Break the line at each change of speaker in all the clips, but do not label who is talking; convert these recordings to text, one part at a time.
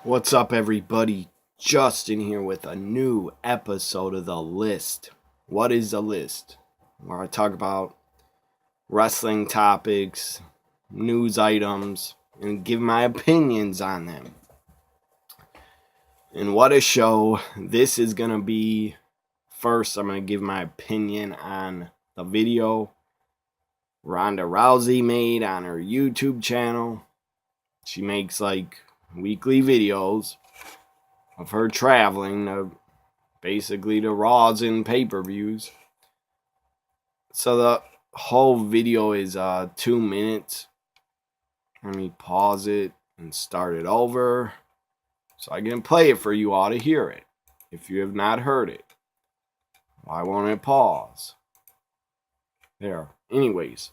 What's up, everybody? Justin here with a new episode of The List. What is The List? Where I talk about wrestling topics, news items, and give my opinions on them. And what a show this is going to be. First, I'm going to give my opinion on the video Ronda Rousey made on her YouTube channel. She makes like weekly videos of her traveling to basically the Raws and pay-per-views. So the whole video is 2 minutes. Let me pause it and start it over so I can play it for you all to hear it if you have not heard it. Why won't it pause? There. Anyways,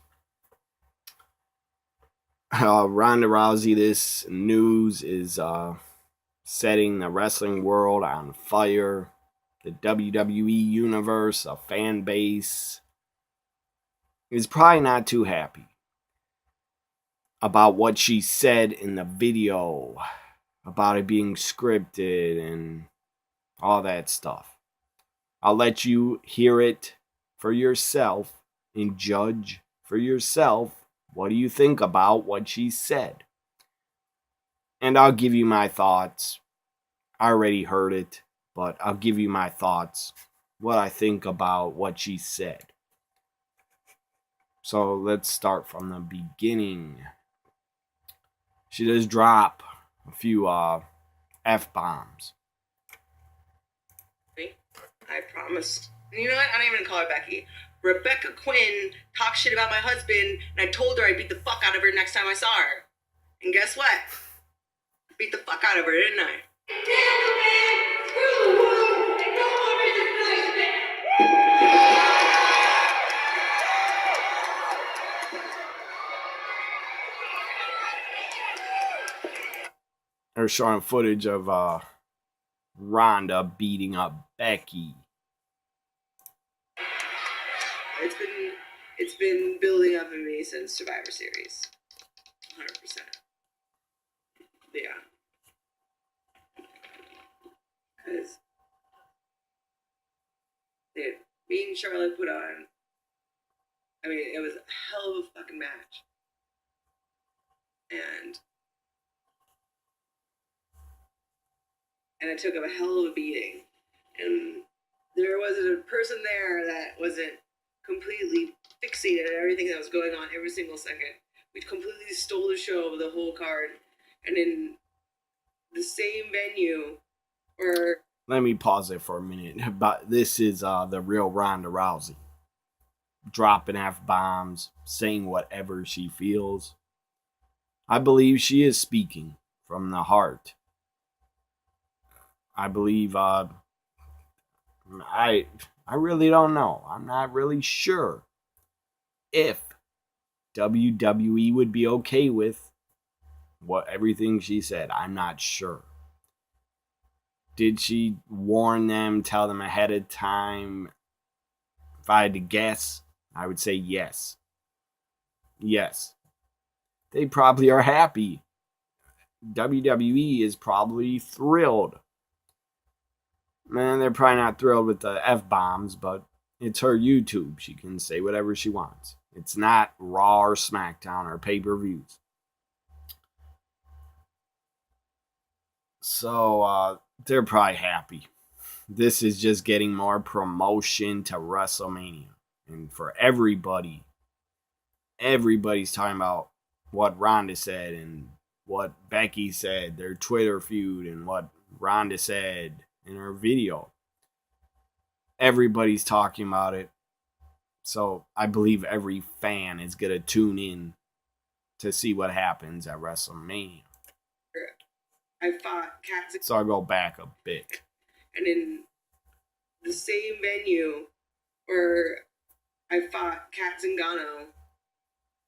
Ronda Rousey, this news is setting the wrestling world on fire. The WWE universe, a fan base, is probably not too happy about what she said in the video, about it being scripted and all that stuff. I'll let you hear it for yourself and judge for yourself. What do you think about what she said? And I'll give you my thoughts. I already heard it, but I'll give you my thoughts, what I think about what she said. So let's start from the beginning. She does drop a few F-bombs.
I promise. You know what? I don't even call her Becky. Rebecca Quinn talked shit about my husband, and I told her I'd beat the fuck out of her next time I saw her. And guess what? I beat the fuck out of her, didn't I?
They're showing footage of Ronda beating up Becky.
It's been building up in me since Survivor Series. 100%. Yeah. Because me and Charlotte put on, I mean, it was a hell of a fucking match. And it took a hell of a beating. And there wasn't a person there that wasn't completely fixated on everything that was going on every single second. We completely stole the show, the whole card. And in the same venue where...
Let me pause it for a minute. But this is the real Ronda Rousey. Dropping F-bombs, saying whatever she feels. I believe she is speaking from the heart. I believe, I really don't know. I'm not really sure if WWE would be okay with everything she said. I'm not sure. Did she warn them, tell them ahead of time? If I had to guess, I would say yes. Yes. They probably are happy. WWE is probably thrilled. Man, they're probably not thrilled with the F-bombs, but it's her YouTube. She can say whatever she wants. It's not Raw or SmackDown or pay-per-views. So, they're probably happy. This is just getting more promotion to WrestleMania. And for everybody, everybody's talking about what Ronda said and what Becky said, their Twitter feud, and what Ronda said in her video. Everybody's talking about it. So I believe every fan is going to tune in to see what happens at WrestleMania.
I fought Kat.
So I'll go back a bit.
And in the same venue where I fought Kat Zingano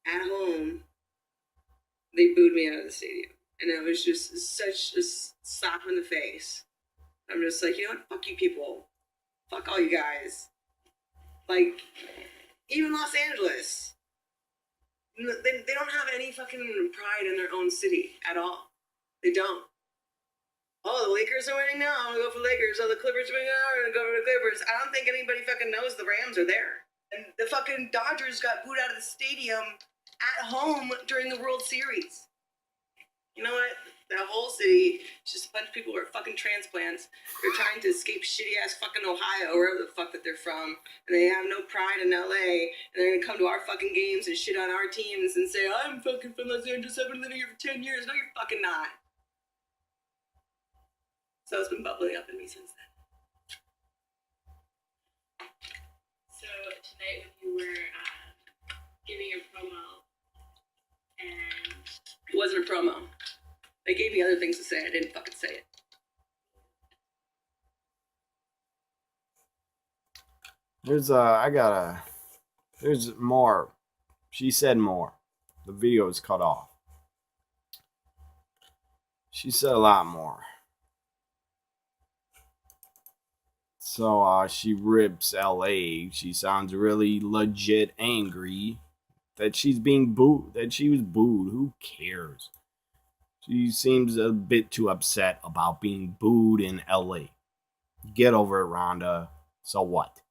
at home, they booed me out of the stadium. And it was just such a slap in the face. I'm just like, you know what? Fuck you people. Fuck all you guys. Like, even Los Angeles. They don't have any fucking pride in their own city at all. They don't. Oh, the Lakers are winning now. I'm gonna go for Lakers. Oh, the Clippers are winning now. I'm gonna go for the Clippers. I don't think anybody fucking knows the Rams are there. And the fucking Dodgers got booed out of the stadium at home during the World Series. You know what? That whole city is just a bunch of people who are fucking transplants. They're trying to escape shitty ass fucking Ohio, wherever the fuck that they're from, and they have no pride in LA. And they're gonna come to our fucking games and shit on our teams and say, "I'm fucking from Los Angeles. I've been living here for 10 years." No, you're fucking not. So it's been bubbling up in me since then.
So tonight when you were giving your promo, and
it wasn't a promo. They gave me other things to say. I didn't fucking say it.
There's more. She said more. The video is cut off. She said a lot more. So she rips LA. She sounds really legit angry that she's being booed, that she was booed. Who cares? She seems a bit too upset about being booed in LA. Get over it, Ronda. So what?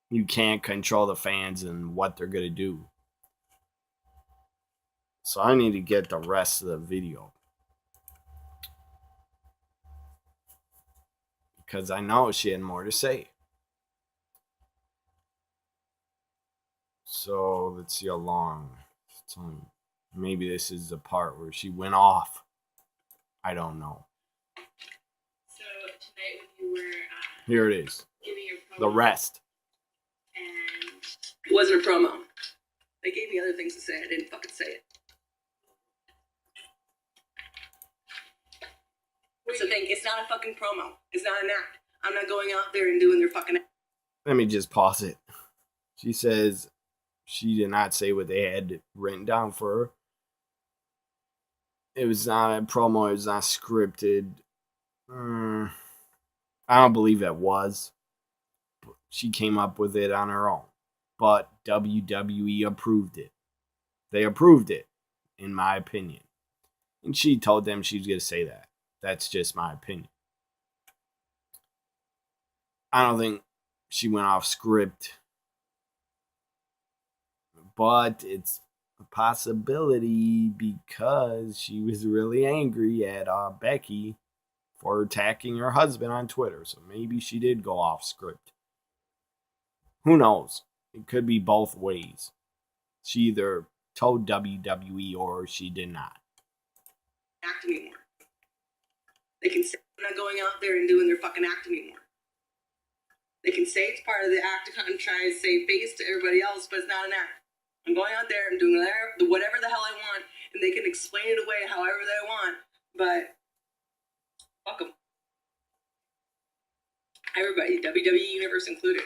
You can't control the fans and what they're going to do. So I need to get the rest of the video. Because I know she had more to say. So let's see how long. Maybe this is the part where she went off. I don't know.
so tonight when you were
Here it is.
giving your promo,
The rest.
and
It wasn't a promo. They gave me other things to say. I didn't fucking say it. So think it's not a fucking promo. It's not an act. I'm not going out there and doing their fucking act.
Let me just pause it. She says she did not say what they had written down for her. It was not a promo. It was not scripted. I don't believe it was. She came up with it on her own. But WWE approved it. They approved it, in my opinion. And she told them she was going to say that. That's just my opinion. I don't think she went off script. But it's a possibility because she was really angry at Becky for attacking her husband on Twitter. So maybe she did go off script. Who knows? It could be both ways. She either told WWE or she did not.
Act anymore. They can say I'm not going out there and doing their fucking act anymore. They can say it's part of the act and try to save face to everybody else, but it's not an act. I'm going out there and doing whatever the hell I want, and they can explain it away however they want, but fuck them. Everybody, WWE Universe included.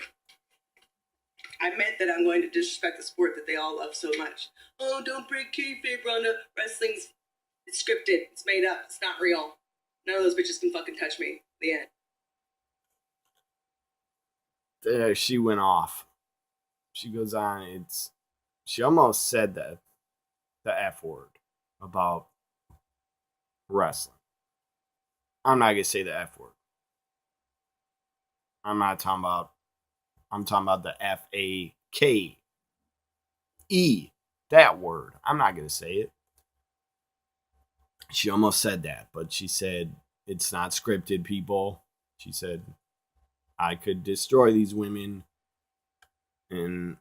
I meant that I'm going to disrespect the sport that they all love so much. Oh, don't break kayfabe, Ronda. Wrestling's it's scripted. It's made up. It's not real. None of those bitches can fucking touch me. The end.
There, she went off. She goes on. She almost said the F word about wrestling. I'm not gonna say the F word. I'm talking about the FAKE. That word. I'm not gonna say it. She almost said that, but she said it's not scripted, people. She said I could destroy these women, and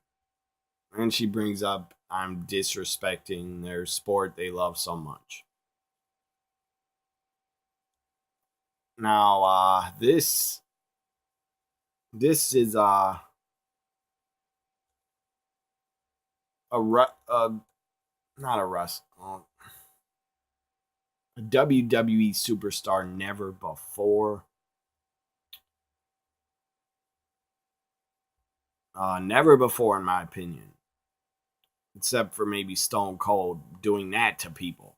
she brings up I'm disrespecting their sport they love so much. Now, this is not a wrestler. A WWE superstar never before. Never before, in my opinion. Except for maybe Stone Cold doing that to people.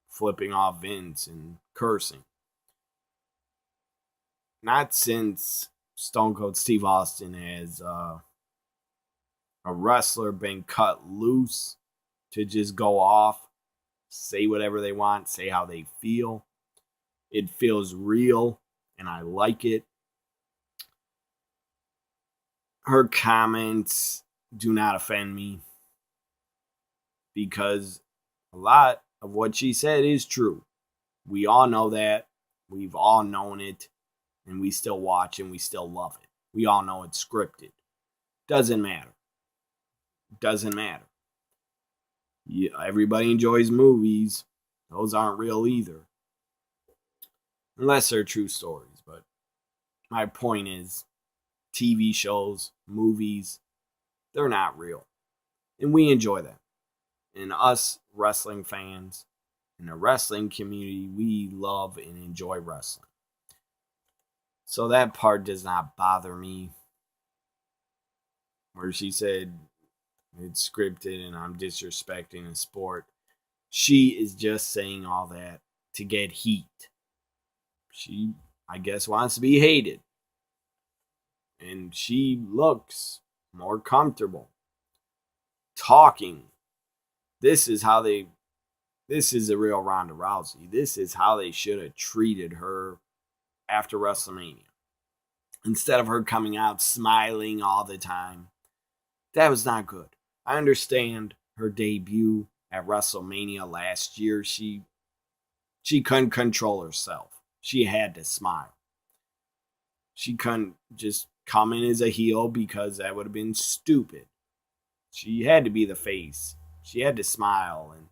Flipping off Vince and cursing. Not since Stone Cold Steve Austin has a wrestler been cut loose to just go off, say whatever they want, say how they feel. It feels real, and I like it. Her comments do not offend me because a lot of what she said is true. We all know that. We've all known it, and we still watch and we still love it. We all know it's scripted. Doesn't matter. Doesn't matter. Yeah, everybody enjoys movies. Those aren't real either. Unless they're true stories. But my point is, TV shows, movies, they're not real. And we enjoy them. And us wrestling fans, in the wrestling community, we love and enjoy wrestling. So that part does not bother me. Where she said it's scripted and I'm disrespecting the sport. She is just saying all that to get heat. She, I guess, wants to be hated. And she looks more comfortable talking. This is the real Ronda Rousey. This is how they should have treated her after WrestleMania. Instead of her coming out smiling all the time. That was not good. I understand her debut at WrestleMania last year. She couldn't control herself. She had to smile. She couldn't just come in as a heel because that would have been stupid. She had to be the face. She had to smile and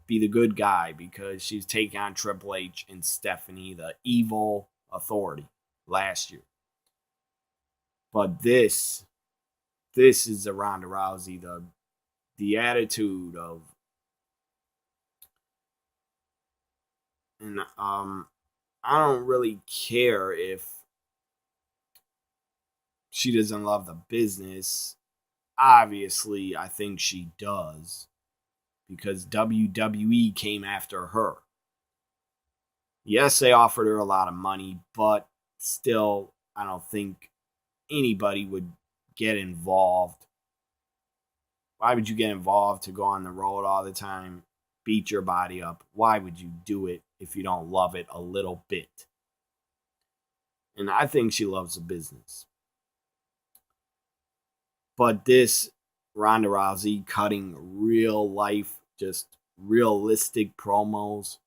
be the good guy because she's taking on Triple H and Stephanie, the evil authority, last year. But this is the Ronda Rousey, the attitude of, and I don't really care if she doesn't love the business. Obviously, I think she does because WWE came after her. Yes, they offered her a lot of money, but still, I don't think anybody would get involved. Why would you get involved to go on the road all the time, beat your body up? Why would you do it if you don't love it a little bit? And I think she loves the business. But this Ronda Rousey cutting real life, just realistic promos,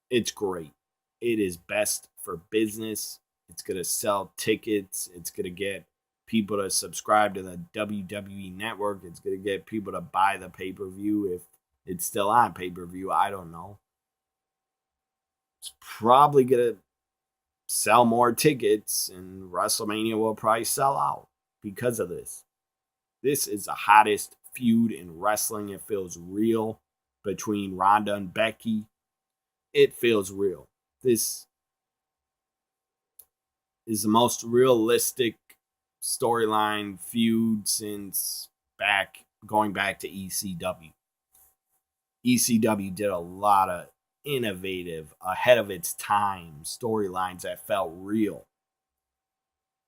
it's great. It is best for business. It's going to sell tickets. It's going to get people to subscribe to the WWE network. It's going to get people to buy the pay-per-view if it's still on pay-per-view. I don't know. It's probably going to sell more tickets, and WrestleMania will probably sell out because of this. This is the hottest feud in wrestling. It feels real between Ronda and Becky. It feels real. This is the most realistic storyline feud since going back to ECW. ECW did a lot of innovative, ahead of its time storylines that felt real.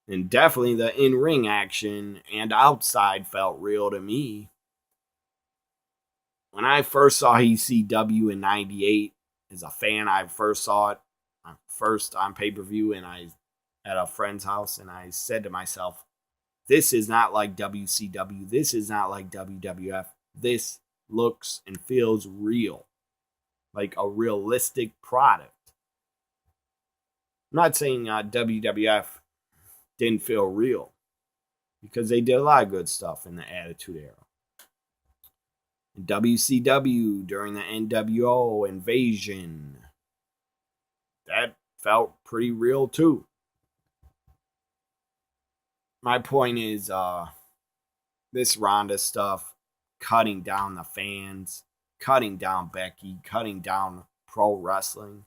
And definitely the in-ring action and outside felt real to me. When I first saw ECW in 98, as a fan, I first saw it first on pay-per-view and I at a friend's house, and I said to myself, this is not like WCW. This is not like WWF. This looks and feels real. Like a realistic product. I'm not saying WWF didn't feel real, because they did a lot of good stuff in the Attitude Era. In WCW during the NWO invasion, that felt pretty real too. My point is, this Ronda stuff, cutting down the fans, cutting down Becky, cutting down pro wrestling,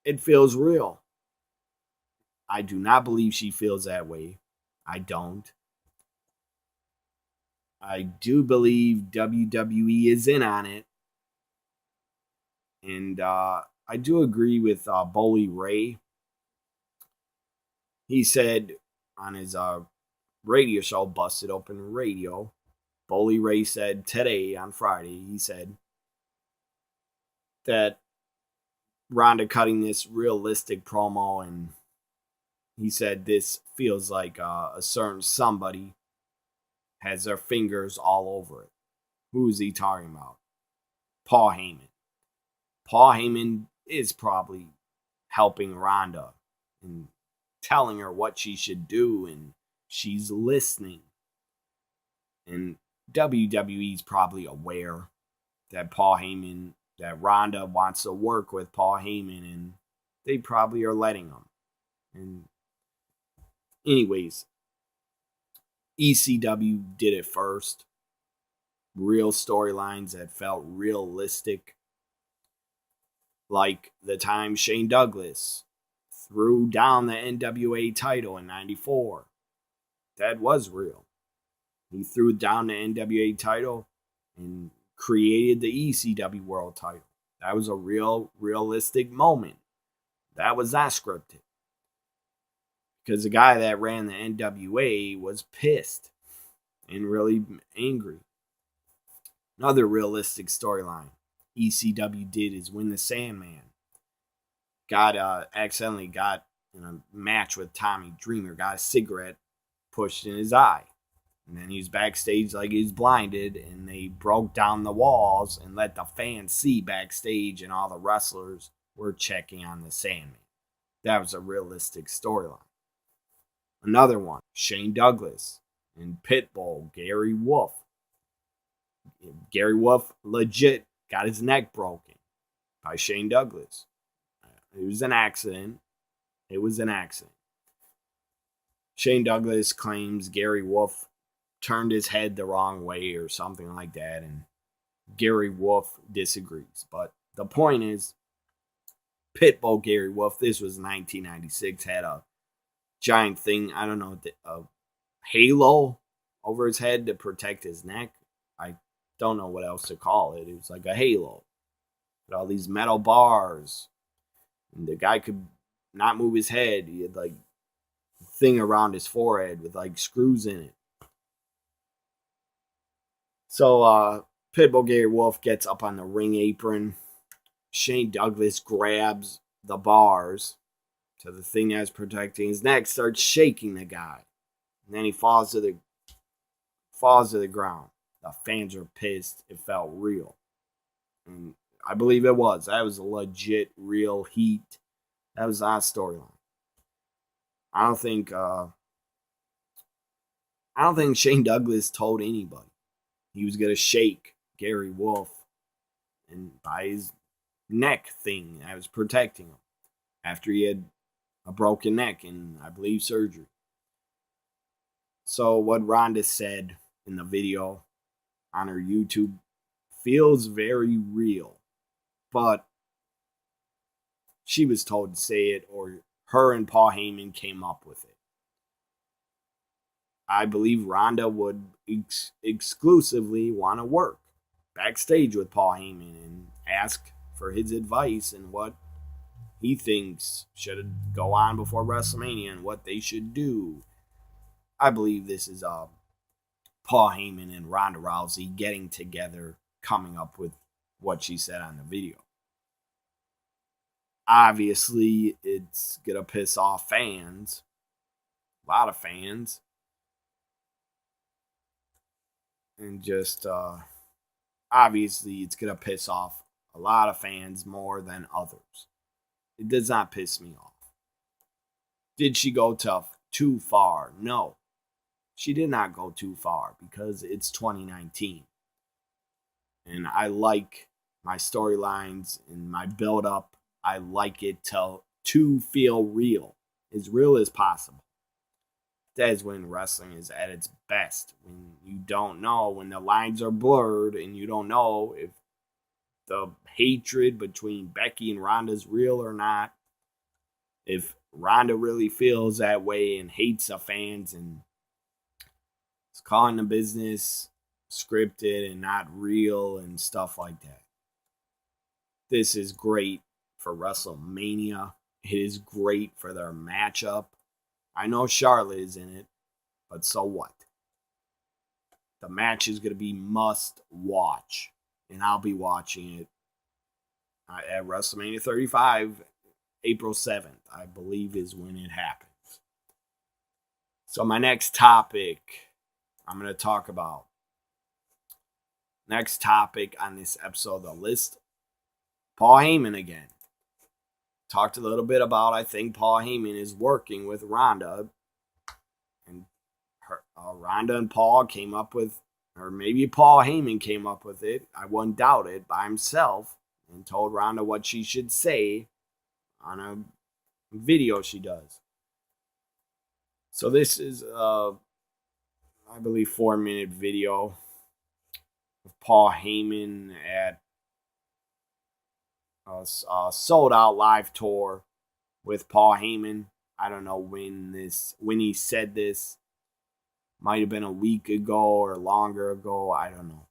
it feels real. I do not believe she feels that way. I don't. I do believe WWE is in on it. And I do agree with Bully Ray. He said on his radio show, Busted Open Radio, Bully Ray said today on Friday, he said that Ronda cutting this realistic promo, and he said this feels like a certain somebody has their fingers all over it. Who is he talking about? Paul Heyman. Paul Heyman is probably helping Ronda and telling her what she should do, and she's listening. And WWE's probably aware that that Ronda wants to work with Paul Heyman, and they probably are letting him. And anyways, ECW did it first. Real storylines that felt realistic. Like the time Shane Douglas threw down the NWA title in '94. That was real. He threw down the NWA title and created the ECW world title. That was a realistic moment. That was not scripted. Because the guy that ran the NWA was pissed and really angry. Another realistic storyline ECW did is when the Sandman accidentally got in a match with Tommy Dreamer, got a cigarette pushed in his eye. And then he was backstage like he was blinded, and they broke down the walls and let the fans see backstage, and all the wrestlers were checking on the Sandman. That was a realistic storyline. Another one, Shane Douglas and Pitbull, Gary Wolf. Gary Wolf legit got his neck broken by Shane Douglas. It was an accident. Shane Douglas claims Gary Wolf turned his head the wrong way or something like that, and Gary Wolf disagrees. But the point is, Pitbull Gary Wolf, this was 1996, had a giant thing, I don't know, a halo over his head to protect his neck. I don't know what else to call it. It was like a halo with all these metal bars, and the guy could not move his head. He had like a thing around his forehead with like screws in it. So Pitbull Gary Wolf gets up on the ring apron. Shane Douglas grabs the bars to the thing that's protecting his neck, starts shaking the guy, and then he falls to the ground. The fans are pissed. It felt real, and I believe it was. That was a legit, real heat. That was our storyline. I don't think Shane Douglas told anybody he was gonna shake Gary Wolf and by his neck thing that was protecting him after he had a broken neck and I believe surgery. So what Ronda said in the video on her YouTube feels very real, but she was told to say it, or her and Paul Heyman came up with it. I believe Ronda would exclusively want to work backstage with Paul Heyman and ask for his advice and what he thinks should go on before WrestleMania and what they should do. I believe this is Paul Heyman and Ronda Rousey getting together, coming up with what she said on the video. Obviously, it's going to piss off fans. A lot of fans. And just, obviously, it's going to piss off a lot of fans more than others. It does not piss me off. Did she go too far? No. She did not go too far because it's 2019. And I like my storylines and my build-up. I like it to feel real. As real as possible. That is when wrestling is at its best. When you don't know, when the lines are blurred and you don't know if the hatred between Becky and Ronda is real or not. If Ronda really feels that way and hates the fans and is calling the business scripted and not real and stuff like that. This is great for WrestleMania. It is great for their matchup. I know Charlotte is in it, but so what? The match is going to be must watch, and I'll be watching it. at WrestleMania 35, April 7th, I believe, is when it happens. So my next topic, I'm going to talk about. Next topic on this episode of the list, Paul Heyman again. Talked a little bit about, I think Paul Heyman is working with Ronda. And Ronda and Paul came up with, or maybe Paul Heyman came up with it, I wouldn't doubt it, by himself, and told Ronda what she should say on a video she does. So this is, I believe, 4-minute video of Paul Heyman at a sold out live tour with Paul Heyman. I don't know when he said this. Might have been a week ago or longer ago. I don't know.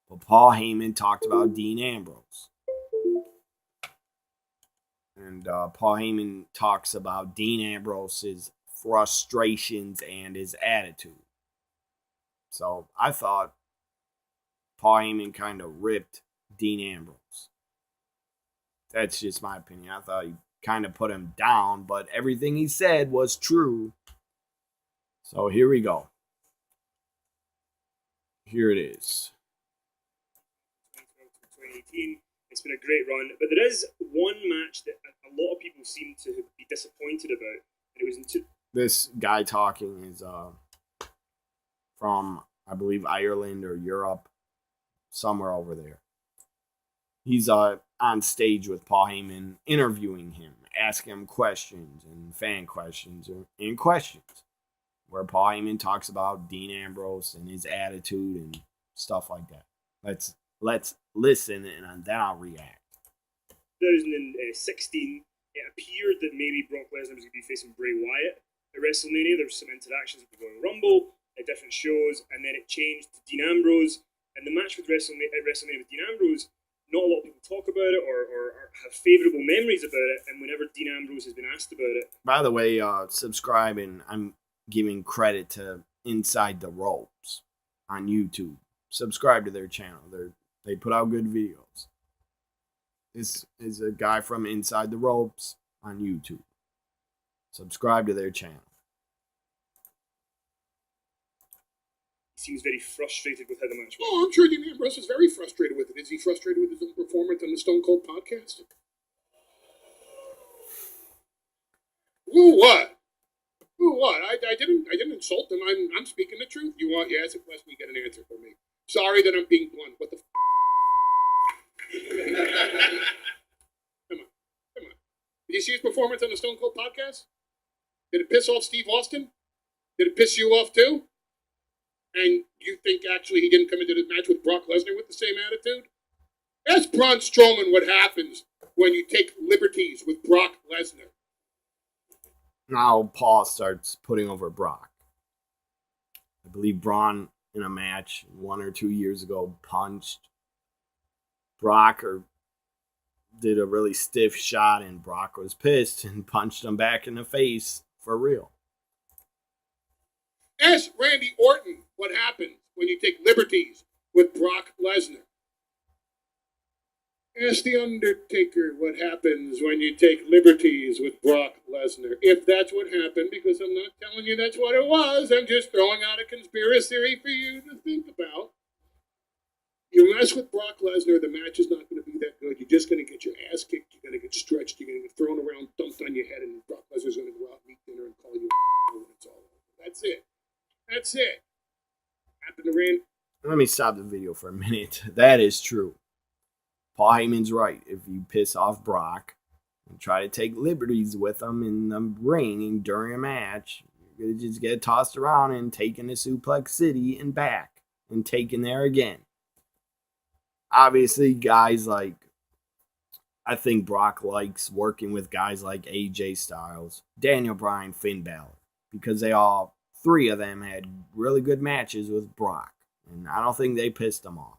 But Paul Heyman talked about Dean Ambrose. And Paul Heyman talks about Dean Ambrose's frustrations and his attitude. So I thought Paul Heyman kind of ripped Dean Ambrose. That's just my opinion. I thought he kind of put him down, but everything he said was true. So here we go. Here it is.
2018. It's been a great run, but there is one match that a lot of people seem to be disappointed about. And it was in
This guy talking is from, I believe, Ireland or Europe, somewhere over there. He's on stage with Paul Heyman, interviewing him, asking him questions and fan questions and questions, where Paul Heyman talks about Dean Ambrose and his attitude and stuff like that. Let's listen, and then I'll react.
2016, it appeared that maybe Brock Lesnar was going to be facing Bray Wyatt at WrestleMania. There was some interactions with the Royal Rumble at different shows, and then it changed to Dean Ambrose. And the match with WrestleMania with Dean Ambrose, not a lot of people talk about it or have favourable memories about it. And whenever Dean Ambrose has been asked about it,
by the way, subscribe, and I'm giving credit to Inside the Ropes on YouTube. Subscribe to their channel. They put out good videos. This is a guy from Inside the Ropes on YouTube. Subscribe to their channel.
he seems very frustrated with how the match went.
Oh, I'm sure Dean Ambrose is very frustrated with it. Is he frustrated with his own performance on the Stone Cold podcast? Who what? Who what? I didn't insult him. I'm speaking the truth. You ask a question, you get an answer from me. Sorry that I'm being blunt. What the Come on. Did you see his performance on the Stone Cold podcast? Did it piss off Steve Austin? Did it piss you off too? And you think actually he didn't come into the match with Brock Lesnar with the same attitude? Ask Braun Strowman what happens when you take liberties with Brock Lesnar.
Now Paul starts putting over Brock. I believe Braun in a match 1 or 2 years ago punched Brock or did a really stiff shot, and Brock was pissed and punched him back in the face for real.
Ask Randy Orton what happens when you take liberties with Brock Lesnar. Ask The Undertaker what happens when you take liberties with Brock Lesnar. If that's what happened, because I'm not telling you that's what it was, I'm just throwing out a conspiracy theory for you to think about. You mess with Brock Lesnar, the match is not going to be that good. You're just going to get your ass kicked. You're going to get stretched. You're going to get thrown around, dumped on your head, and Brock Lesnar's going to go out and eat dinner and call you when it's all over. That's it. That's it. Happened to Randy.
Let me stop the video for a minute. That is true. Paul Heyman's right. If you piss off Brock and try to take liberties with him in the ring and during a match, you're going to just get tossed around and taken to Suplex City and back and taken there again. Obviously, guys like, I think Brock likes working with guys like AJ Styles, Daniel Bryan, Finn Balor, because they all, 3 of them had really good matches with Brock, and I don't think they pissed him off.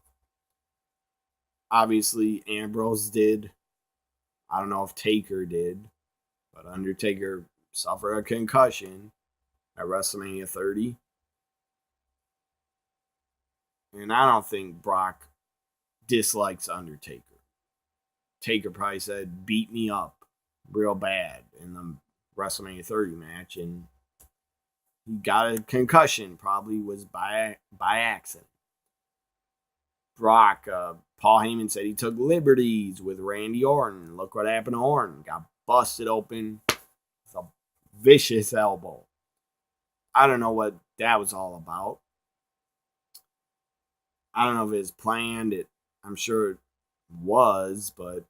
Obviously, Ambrose did. I don't know if Taker did, but Undertaker suffered a concussion at WrestleMania 30. And I don't think Brock dislikes Undertaker. Taker probably said, beat me up real bad in the WrestleMania 30 match, and he got a concussion, probably was by accident. Brock, Paul Heyman said he took liberties with Randy Orton. Look what happened to Orton. Got busted open with a vicious elbow. I don't know what that was all about. I don't know if it was planned. I'm sure it was, but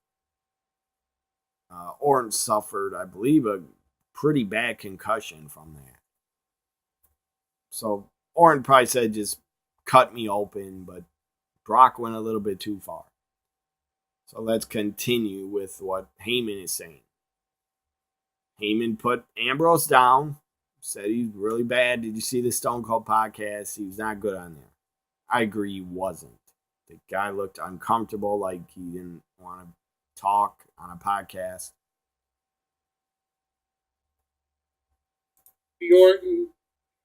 Orton suffered, I believe, a pretty bad concussion from that. So Orton probably said, just cut me open, but Brock went a little bit too far. So let's continue with what Heyman is saying. Heyman put Ambrose down, said he's really bad. Did you see the Stone Cold podcast? He was not good on there. I agree he wasn't. The guy looked uncomfortable, like he didn't want to talk on a podcast.
Orton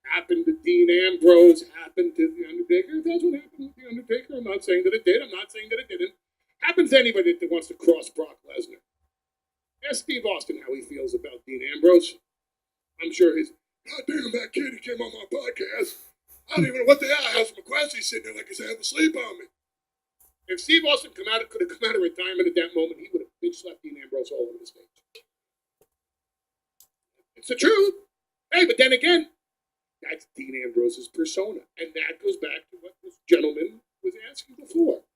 happened to Dean Ambrose, happened to The Undertaker. That's what happened with The Undertaker. I'm not saying that it did. I'm not saying that it didn't. Happens to anybody that wants to cross Brock Lesnar. Ask Steve Austin how he feels about Dean Ambrose. I'm sure he's, God damn, that kid, he came on my podcast. I don't even know what the hell. I have some questions sitting there like he's having sleep on me. If Steve Austin could have come out of retirement at that moment, he would have bitch slapped Dean Ambrose all over the stage. It's the truth. Hey, but then again, that's Dean Ambrose's persona. And that goes back to what this gentleman was asking before.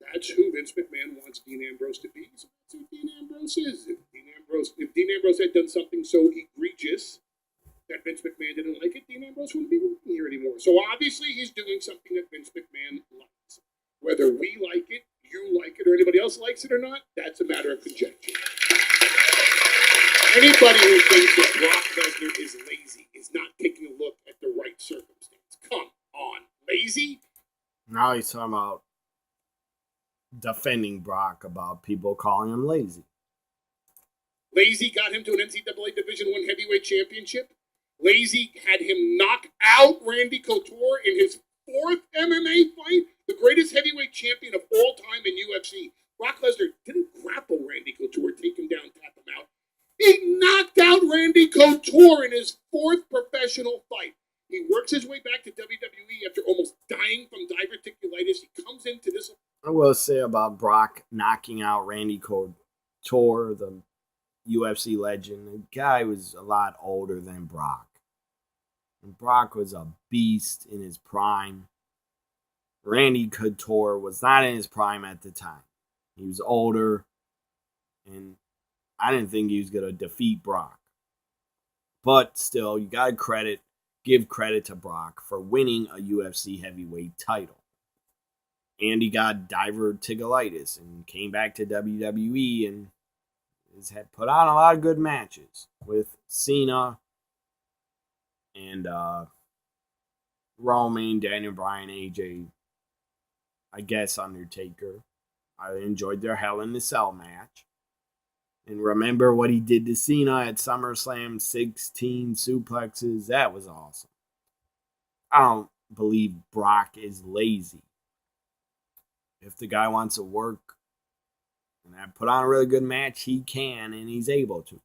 That's who Vince McMahon wants Dean Ambrose to be. So that's who Dean Ambrose is. If Dean Ambrose had done something so egregious that Vince McMahon didn't like it, Dean Ambrose wouldn't be working here anymore. So obviously he's doing something that Vince McMahon likes. Whether we like it, you like it, or anybody else likes it or not, that's a matter of conjecture. Anybody who thinks that Brock Lesnar is lazy is not taking a look at the right circumstance. Come on. Lazy?
Now he's talking about defending Brock about people calling him lazy.
Lazy got him to an NCAA Division I heavyweight championship. Lazy had him knock out Randy Couture in his 4th MMA fight, the greatest heavyweight champion of all time in UFC. Brock Lesnar didn't grapple Randy Couture, take him down, tap him out. He knocked out Randy Couture in his 4th professional fight. He works his way back to WWE after almost dying from diverticulitis. He comes into this.
I will say about Brock knocking out Randy Couture, the UFC legend. The guy was a lot older than Brock. And Brock was a beast in his prime. Randy Couture was not in his prime at the time. He was older, and I didn't think he was going to defeat Brock. But still, you got to give credit to Brock for winning a UFC heavyweight title. And he got diverticulitis and came back to WWE and had put on a lot of good matches with Cena and Roman, Daniel Bryan, AJ, I guess Undertaker. I enjoyed their Hell in a Cell match. And remember what he did to Cena at SummerSlam, 16 suplexes. That was awesome. I don't believe Brock is lazy. If the guy wants to work and put on a really good match, he can, and he's able to.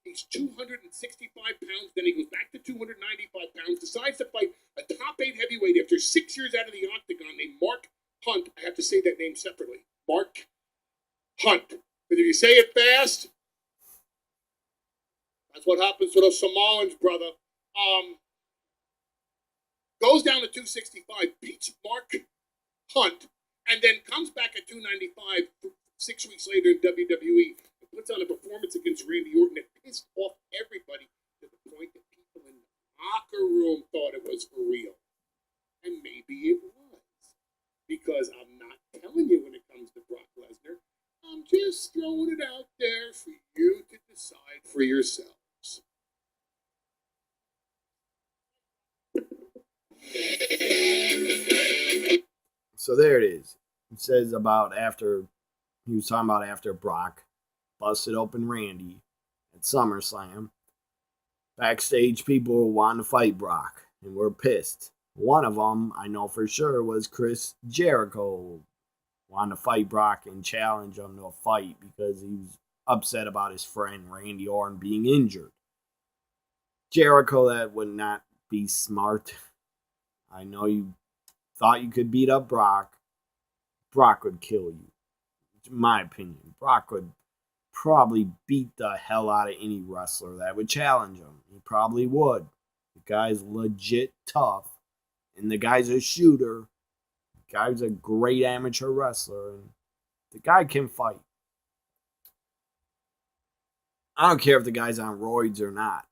He's 265 pounds, then he goes back to 295 pounds, decides to fight a top 8 heavyweight after 6 years out of the octagon named Mark Hunt. I have to say that name separately. Mark Hunt. But if you say it fast, that's what happens to those Samoans, brother. Goes down to 265, beats Mark Hunt, and then comes back at 295 6 weeks later in WWE. Puts on a performance against Randy Orton that pissed off everybody to the point that people in the locker room thought it was for real. And maybe it was. Because I'm not telling you when it comes to Brock Lesnar. I'm just throwing it out there for you to decide for yourselves.
So there it is. It says about he was talking about after Brock busted open Randy at SummerSlam. Backstage, people wanted to fight Brock and were pissed. One of them, I know for sure, was Chris Jericho. wanted to fight Brock and challenge him to a fight because he was upset about his friend Randy Orton being injured. Jericho, that would not be smart. I know you thought you could beat up Brock. Brock would kill you. In my opinion, Brock would probably beat the hell out of any wrestler that would challenge him. He probably would. The guy's legit tough, and the guy's a shooter. The guy's a great amateur wrestler, and the guy can fight. I don't care if the guy's on roids or not.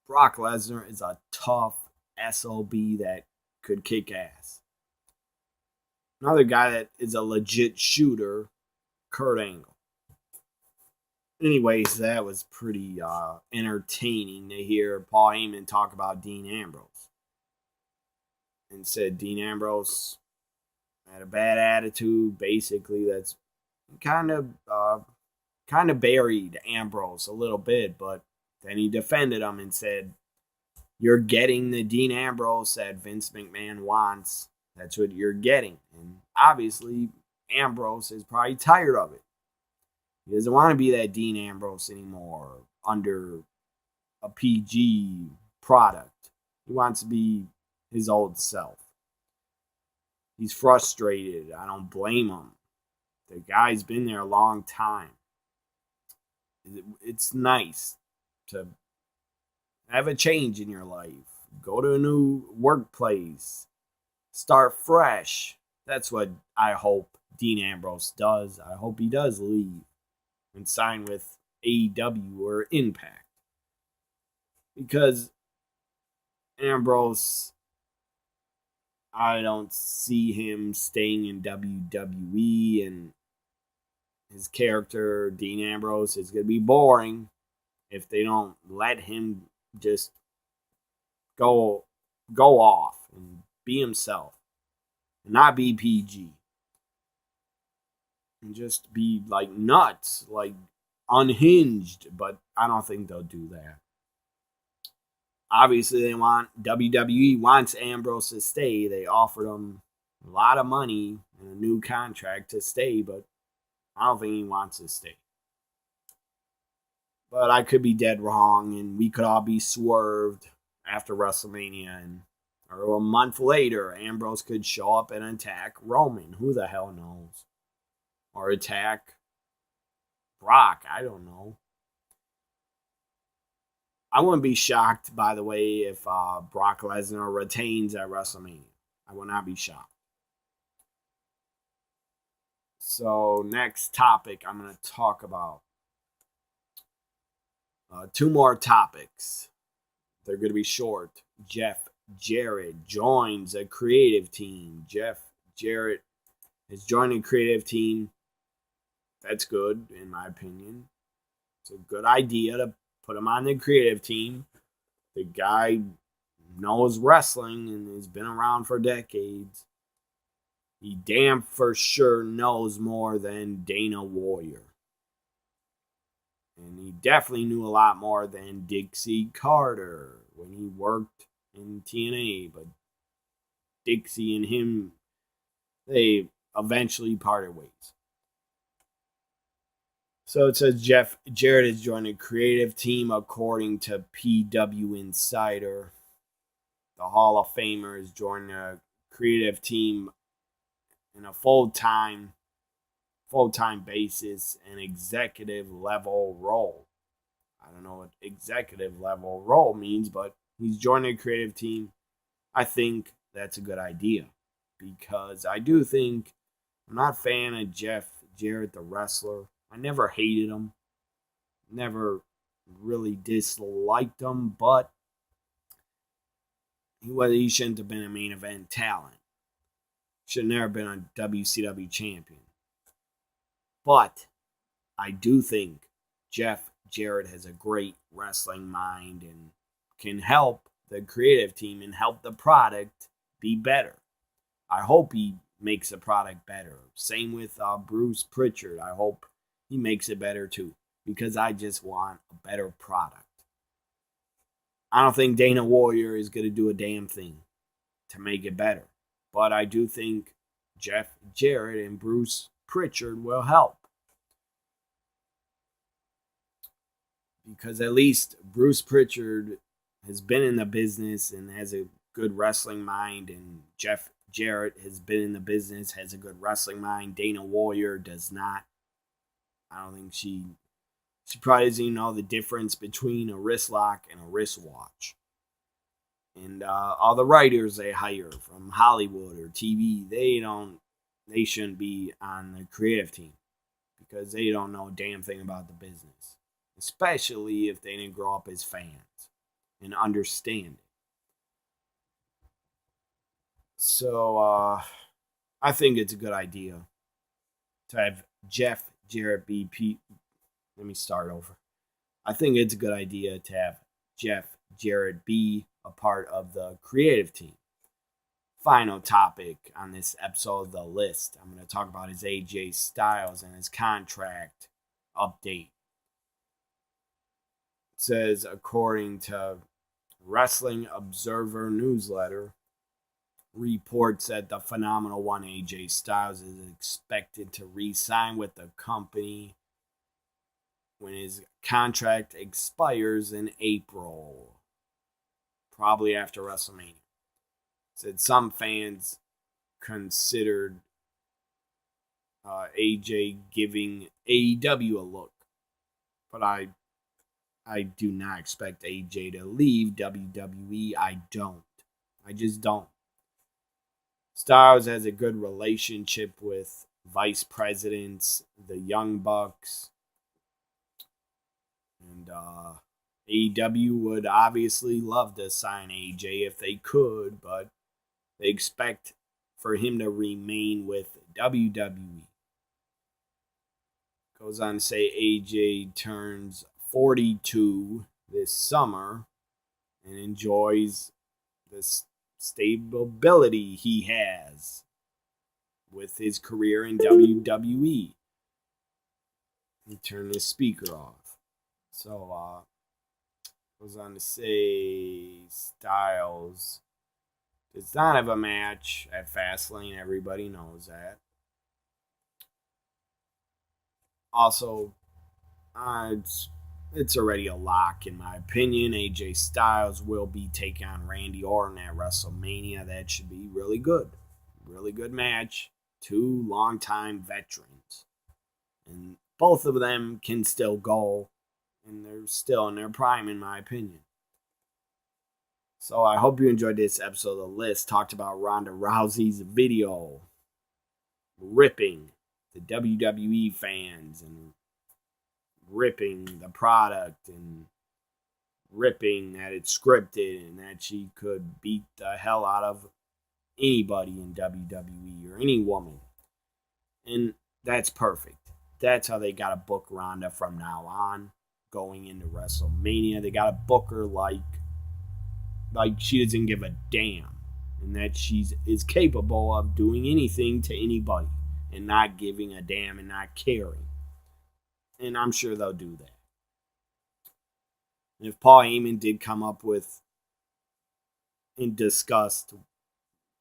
Brock Lesnar is a tough SOB that could kick ass. Another guy that is a legit shooter, Kurt Angle. Anyways, that was pretty entertaining to hear Paul Heyman talk about Dean Ambrose. And said Dean Ambrose had a bad attitude. Basically, that's kind of buried Ambrose a little bit, but then he defended him and said, "You're getting the Dean Ambrose that Vince McMahon wants. That's what you're getting." And obviously, Ambrose is probably tired of it. He doesn't want to be that Dean Ambrose anymore under a PG product. He wants to be his old self. He's frustrated. I don't blame him. The guy's been there a long time. It's nice to have a change in your life. Go to a new workplace. Start fresh. That's what I hope Dean Ambrose does. I hope he does leave and sign with AEW or Impact. Because Ambrose, I don't see him staying in WWE, and his character, Dean Ambrose, is going to be boring if they don't let him just go off and be himself and not be PG. And just be like nuts, like unhinged, but I don't think they'll do that. Obviously, WWE wants Ambrose to stay. They offered him a lot of money and a new contract to stay, but I don't think he wants to stay. But I could be dead wrong, and we could all be swerved after WrestleMania, or a month later, Ambrose could show up and attack Roman. Who the hell knows? Or attack Brock. I don't know. I wouldn't be shocked, by the way, if Brock Lesnar retains at WrestleMania. I would not be shocked. So, next topic, I'm going to talk about two more topics. They're going to be short. Jeff Jarrett joins a creative team. Jeff Jarrett is joining a creative team. That's good, in my opinion. It's a good idea to put him on the creative team. The guy knows wrestling and has been around for decades. He damn for sure knows more than Dana Warrior. And he definitely knew a lot more than Dixie Carter when he worked in TNA. But Dixie and him, they eventually parted ways. So it says Jeff Jarrett has joined a creative team according to PW Insider. The Hall of Famer has joined a creative team in a full-time basis, an executive level role. I don't know what executive level role means, but he's joining a creative team. I think that's a good idea because I do think I'm not a fan of Jeff Jarrett, the wrestler. I never hated him, never really disliked him, but he shouldn't have been a main event talent. Should have never been a WCW champion. But I do think Jeff Jarrett has a great wrestling mind and can help the creative team and help the product be better. I hope he makes the product better. Same with Bruce Pritchard. I hope he makes it better too, because I just want a better product. I don't think Dana Warrior is going to do a damn thing to make it better, but I do think Jeff Jarrett and Bruce Pritchard will help. Because at least Bruce Pritchard has been in the business and has a good wrestling mind, and Jeff Jarrett has been in the business, has a good wrestling mind. Dana Warrior does not. I don't think she probably doesn't even know the difference between a wrist lock and a wristwatch. And all the writers they hire from Hollywood or TV, they shouldn't be on the creative team because they don't know a damn thing about the business, especially if they didn't grow up as fans and understand it. So I think it's a good idea to have Jeff Jarrett be Pete. Let me start over. I think it's a good idea to have Jeff Jarrett be a part of the creative team. Final topic on this episode of The List. I'm going to talk about his AJ Styles and his contract update. It says, according to Wrestling Observer newsletter, reports that the Phenomenal One AJ Styles is expected to re-sign with the company when his contract expires in April, probably after WrestleMania. Said some fans considered AJ giving AEW a look, but I do not expect AJ to leave WWE. I just don't. Styles has a good relationship with vice presidents, the Young Bucks, and AEW would obviously love to sign AJ if they could, but they expect for him to remain with WWE. Goes on to say AJ turns 42 this summer and enjoys this stability he has with his career in WWE. He turned his speaker off. So, goes on to say Styles does not have a match at Fastlane. Everybody knows that. Also, it's already a lock, in my opinion. AJ Styles will be taking on Randy Orton at WrestleMania. That should be really good. Really good match. Two longtime veterans. And both of them can still go. And they're still in their prime, in my opinion. So I hope you enjoyed this episode of The List. Talked about Ronda Rousey's video. Ripping the WWE fans and ripping the product and ripping that it's scripted and that she could beat the hell out of anybody in WWE or any woman. And that's perfect. That's how they got to book Ronda from now on, going into WrestleMania. They got to book her like she doesn't give a damn, and that she is capable of doing anything to anybody and not giving a damn and not caring. And I'm sure they'll do that. And if Paul Heyman did come up with and discussed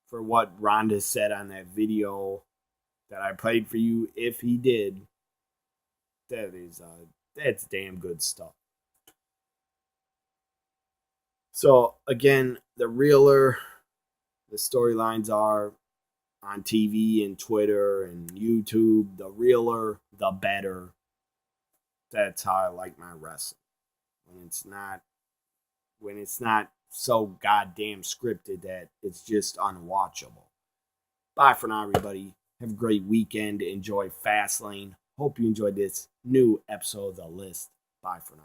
for what Ronda said on that video that I played for you, if he did, that's damn good stuff. So again, the realer the storylines are on TV and Twitter and YouTube, the realer, the better. That's how I like my wrestling. When it's not so goddamn scripted that it's just unwatchable. Bye for now, everybody. Have a great weekend. Enjoy Fastlane. Hope you enjoyed this new episode of The List. Bye for now.